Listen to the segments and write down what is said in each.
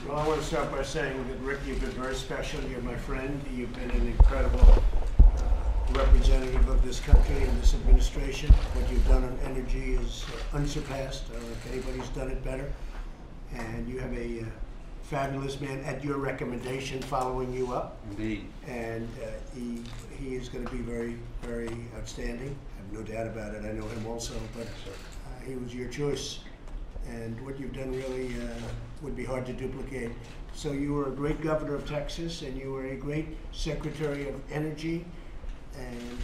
Well, I want to start by saying that, Rick, you've been very special. You're my friend. You've been an incredible representative of this country and this administration. What you've done on energy is unsurpassed. I don't know if anybody's done it better. And you have a fabulous man at your recommendation following you up. Indeed. And he is going to be very, very outstanding. I have no doubt about it. I know him also, but he was your choice. And what you've done really would be hard to duplicate. So you were a great governor of Texas, and you were a great Secretary of Energy. And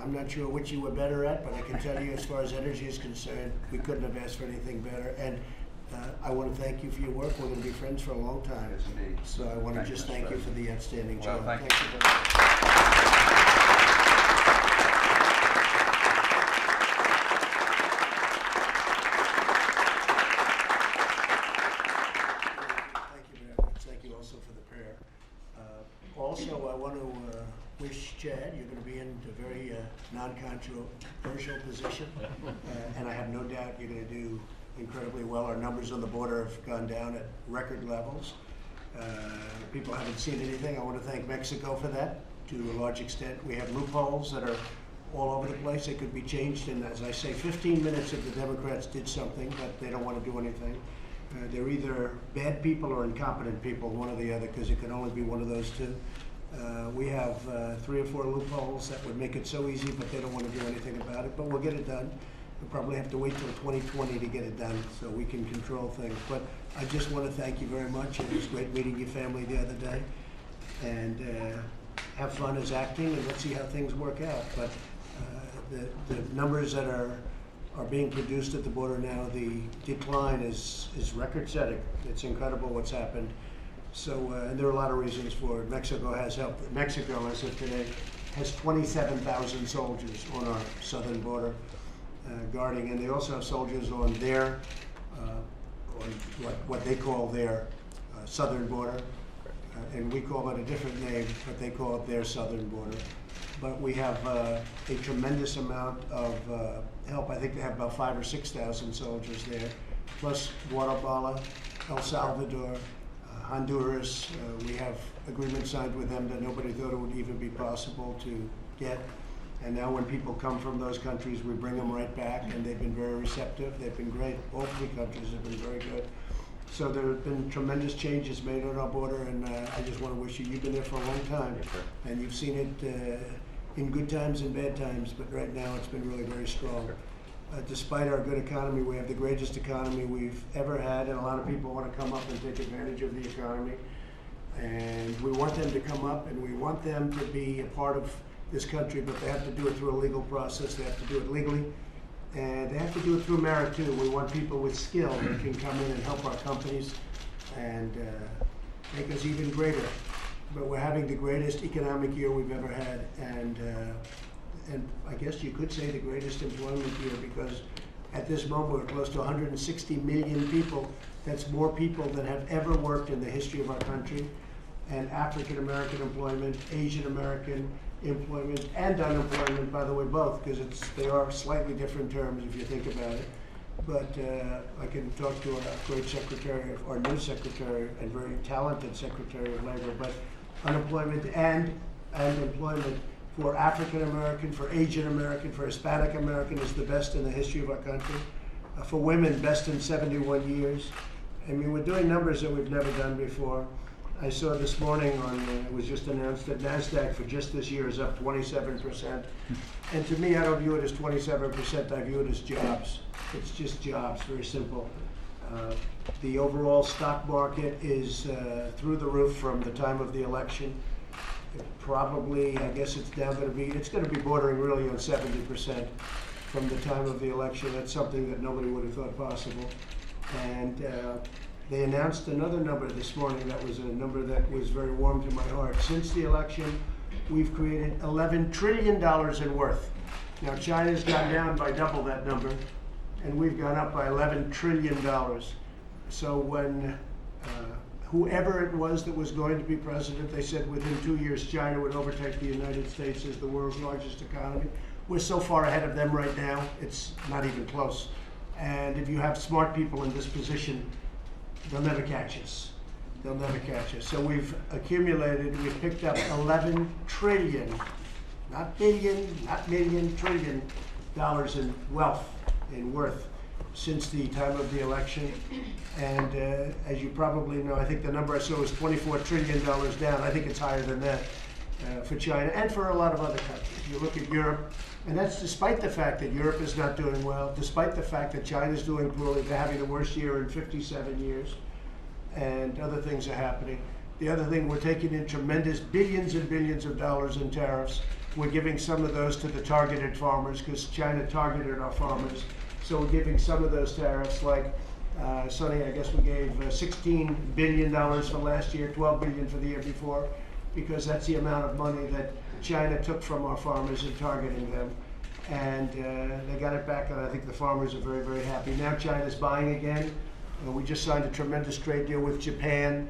I'm not sure which you were better at, but I can tell you, as far as energy is concerned, we couldn't have asked for anything better. And I want to thank you for your work. We're going to be friends for a long time. Yes, indeed. So I want to just thank you for the outstanding job. Thank you very much. Thank you also for the prayer. Also, I want to wish Chad, you're going to be in a very non-controversial position, and I have no doubt you're going to do incredibly well. Our numbers on the border have gone down at record levels. People haven't seen anything. I want to thank Mexico for that to a large extent. We have loopholes that are all over the place. They could be changed, and as I say, 15 minutes if the Democrats did something, but they don't want to do anything. They're either bad people or incompetent people, one or the other, because it can only be one of those two. We have 3 or 4 loopholes that would make it so easy, but they don't want to do anything about it. But we'll get it done. We'll probably have to wait till 2020 to get it done so we can control things. But I just want to thank you very much. It was great meeting your family the other day. And have fun as acting, and let's see how things work out. But the numbers that are being produced at the border now, the decline is record-setting. It's incredible what's happened. So, and there are a lot of reasons for it. Mexico has helped. Mexico, as of today, has 27,000 soldiers on our southern border guarding, and they also have soldiers on their, on what they call their southern border, and we call it a different name, but they call it their southern border. But we have a tremendous amount of help. I think they have about 5,000 or 6,000 soldiers there, plus Guatemala, El Salvador, Honduras. We have agreements signed with them that nobody thought it would even be possible to get. And now when people come from those countries, we bring them right back, and they've been very receptive. They've been great. All 3 countries have been very good. So there have been tremendous changes made on our border, and I just want to wish you, you've been there for a long time, Yes, sir. and you've seen it in good times and bad times, but right now it's been really very strong. Despite our good economy, we have the greatest economy we've ever had, and a lot of people want to come up and take advantage of the economy. And we want them to come up, and we want them to be a part of this country, but they have to do it through a legal process. They have to do it legally, and they have to do it through merit too. We want people with skill that can come in and help our companies and make us even greater. But we're having the greatest economic year we've ever had, and I guess you could say the greatest employment year, because at this moment we're close to 160 million people. That's more people than have ever worked in the history of our country. And African American employment, Asian American employment, and unemployment, by the way, both, because they are slightly different terms if you think about it. But I can talk to our great secretary, our new secretary, and very talented secretary of labor. But unemployment and employment for African American, for Asian American, for Hispanic American is the best in the history of our country. For women, best in 71 years. I mean, we're doing numbers that we've never done before. I saw this morning it was just announced that NASDAQ for just this year is up 27%. And to me, I don't view it as 27%, I view it as jobs. It's just jobs, very simple. The overall stock market is through the roof from the time of the election. Probably, I guess it's going to be bordering really on 70% from the time of the election. That's something that nobody would have thought possible. And they announced another number this morning that was a number that was very warm to my heart. Since the election, we've created $11 trillion in worth. Now, China's gone down by double that number, and we've gone up by $11 trillion. So when whoever it was that was going to be president, they said within 2 years China would overtake the United States as the world's largest economy. We're so far ahead of them right now, it's not even close. And if you have smart people in this position, they'll never catch us. they'll never catch us. So we've picked up 11 trillion, not billion, not million, trillion dollars in wealth, in worth, since the time of the election. And as you probably know, I think the number I saw was $24 trillion down. I think it's higher than that for China and for a lot of other countries. You look at Europe, and that's despite the fact that Europe is not doing well, despite the fact that China's doing poorly. They're having the worst year in 57 years, and other things are happening. The other thing, we're taking in tremendous billions and billions of dollars in tariffs. We're giving some of those to the targeted farmers because China targeted our farmers. So we're giving some of those tariffs, like Sonny, I guess we gave $16 billion for last year, $12 billion for the year before, because that's the amount of money that China took from our farmers in targeting them. And they got it back, and I think the farmers are very, very happy. Now China's buying again. We just signed a tremendous trade deal with Japan.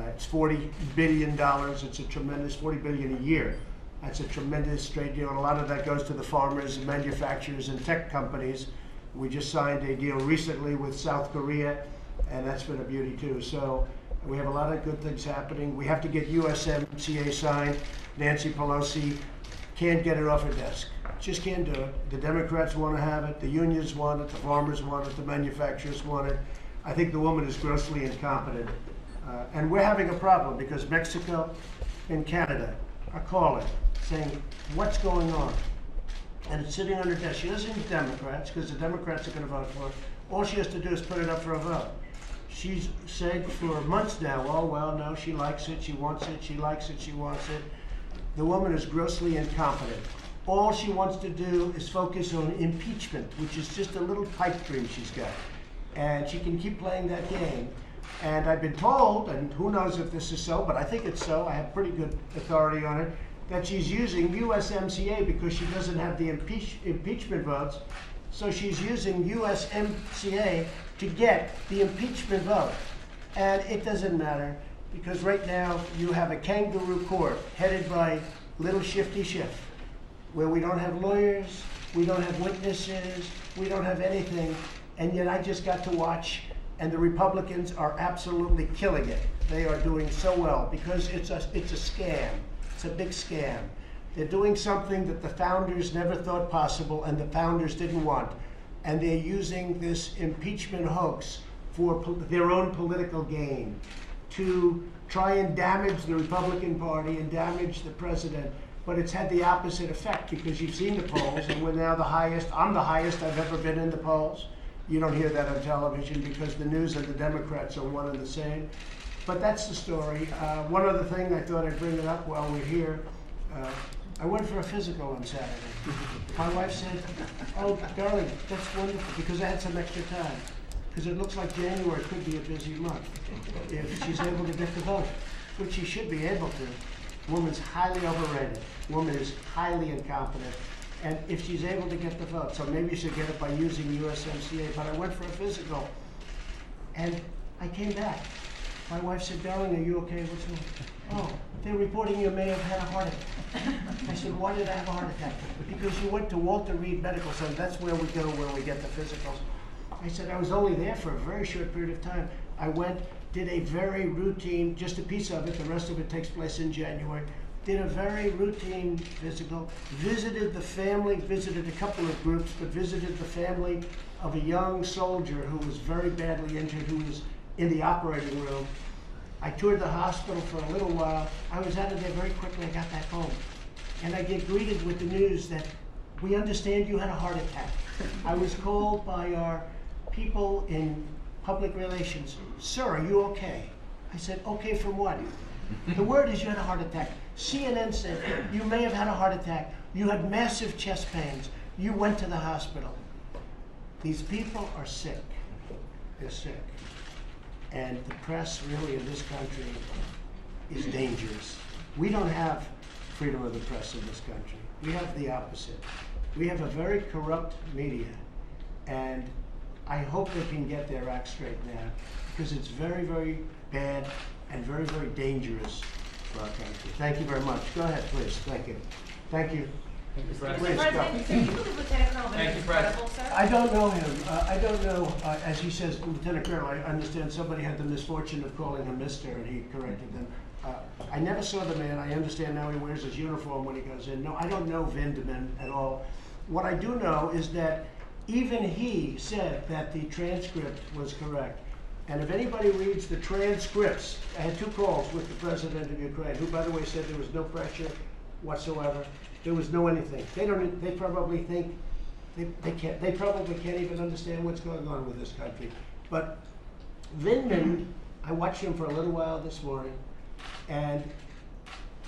It's $40 billion. It's a tremendous $40 billion a year. That's a tremendous trade deal, and a lot of that goes to the farmers and manufacturers and tech companies. We just signed a deal recently with South Korea, and that's been a beauty too. So we have a lot of good things happening. We have to get USMCA signed. Nancy Pelosi can't get it off her desk. Just can't do it. The Democrats want to have it. The unions want it. The farmers want it. The manufacturers want it. I think the woman is grossly incompetent. And we're having a problem because Mexico and Canada are calling, saying, what's going on? And it's sitting on her desk. She doesn't need Democrats, because the Democrats are going to vote for it. All she has to do is put it up for a vote. She's said for months now, oh, well, no, she likes it, she wants it, she likes it, she wants it. The woman is grossly incompetent. All she wants to do is focus on impeachment, which is just a little pipe dream she's got. And she can keep playing that game. And I've been told, and who knows if this is so, but I think it's so, I have pretty good authority on it, that she's using USMCA because she doesn't have the impeachment votes. So she's using USMCA to get the impeachment vote. And it doesn't matter, because right now you have a kangaroo court headed by little Shifty Schiff, where we don't have lawyers, we don't have witnesses, we don't have anything. And yet I just got to watch, and the Republicans are absolutely killing it. They are doing so well because it's a scam. It's a big scam. They're doing something that the founders never thought possible and the founders didn't want. And they're using this impeachment hoax for their own political gain to try and damage the Republican Party and damage the president. But it's had the opposite effect, because you've seen the polls, and we're now the highest. I'm the highest I've ever been in the polls. You don't hear that on television because the news and the Democrats are one and the same. But that's the story. One other thing, I thought I'd bring it up while we're here. I went for a physical on Saturday. My wife said, oh, darling, that's wonderful, because I had some extra time. Because it looks like January could be a busy month if she's able to get the vote, which she should be able to. Woman's highly overrated. Woman is highly incompetent. And if she's able to get the vote, so maybe you should get it by using USMCA, but I went for a physical, and I came back. My wife said, darling, are you okay? What's wrong? Oh, they're reporting you may have had a heart attack. I said, why did I have a heart attack? Because you went to Walter Reed Medical Center. That's where we go when we get the physicals. I said, I was only there for a very short period of time. I went, did a very routine, just a piece of it, the rest of it takes place in January, did a very routine physical, visited the family, visited a couple of groups, but visited the family of a young soldier who was very badly injured, who was in the operating room. I toured the hospital for a little while. I was out of there very quickly. I got back home. And I get greeted with the news that we understand you had a heart attack. I was called by our people in public relations. Sir, are you okay? I said, okay from what? The word is you had a heart attack. CNN said you may have had a heart attack. You had massive chest pains. You went to the hospital. These people are sick. They're sick. And the press really in this country is dangerous. We don't have freedom of the press in this country. We have the opposite. We have a very corrupt media. And I hope they can get their act straight now, because it's very, very bad and very, very dangerous for our country. Thank you very much. Go ahead, please. Thank you. Thank you. Please, Mr. go. President, can you believe Lieutenant Colonel Thank Vindman you, is President. credible, sir? I don't know him. I don't know, as he says, Lieutenant Colonel, I understand somebody had the misfortune of calling him Mister and he corrected them. I never saw the man. I understand now he wears his uniform when he goes in. No, I don't know Vindman at all. What I do know is that even he said that the transcript was correct. And if anybody reads the transcripts, I had 2 calls with the president of Ukraine, who, by the way, said there was no pressure whatsoever. There was no anything. They probably think they probably can't even understand what's going on with this country. But Vindman, I watched him for a little while this morning, and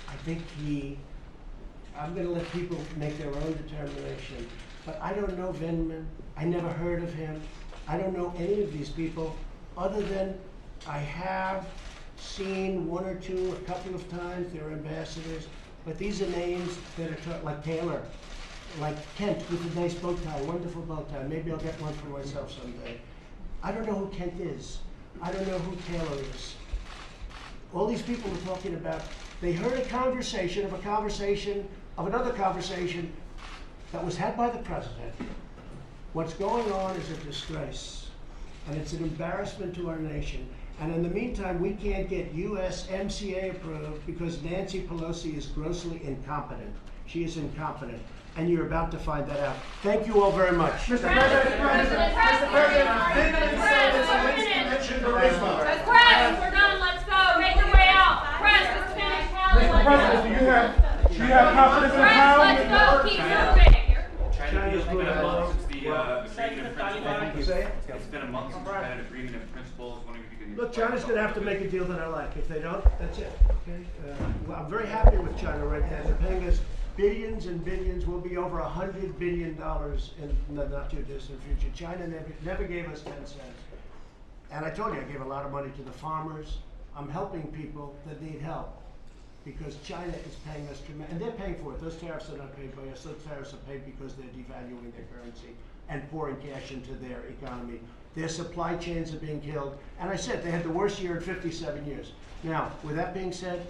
I think I'm going to let people make their own determination. But I don't know Vindman. I never heard of him. I don't know any of these people, other than I have seen 1 or 2 a couple of times. They're ambassadors. But these are names that are like Taylor, like Kent with a nice bow tie, wonderful bow tie. Maybe I'll get one for myself someday. I don't know who Kent is. I don't know who Taylor is. All these people we're talking about, they heard a conversation of another conversation that was had by the president. What's going on is a disgrace, and it's an embarrassment to our nation. And in the meantime, we can't get USMCA approved because Nancy Pelosi is grossly incompetent. She is incompetent, and you're about to find that out. Thank you all very much. Mr. President, Vindman said it's a waste to mention charisma. Press, we're done, let's go, make your way out. Press, let's finish, Helen, Mr. President, do you have confidence in the Press, power? let's go, keep moving. China, it's been a month since the agreement of principle. Say it? It's been a month since we've had an agreement of principle. I was wondering if you could. Look, China's going to have to make a deal that I like. If they don't, that's it. Okay? Well, I'm very happy with China right now. They're paying us billions and billions. We'll be over $100 billion in the not too distant future. China never gave us 10 cents. And I told you, I gave a lot of money to the farmers. I'm helping people that need help because China is paying us tremendous, and they're paying for it. Those tariffs are not paid by us. Those tariffs are paid because they're devaluing their currency and pouring cash into their economy. Their supply chains are being killed. And I said they had the worst year in 57 years. Now, with that being said,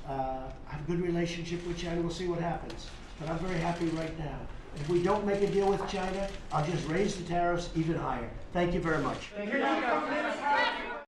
I have a good relationship with China. We'll see what happens. But I'm very happy right now. If we don't make a deal with China, I'll just raise the tariffs even higher. Thank you very much. Can you come in?